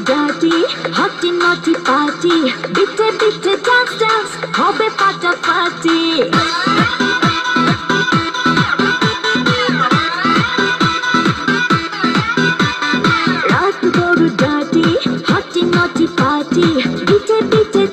dirty হটি নটি party বিটে বিটে ডান্স ডান্স হবে ফাটাফাটি রাত বড় ডার্টি হটি নটি পার্টি বিটে বিটে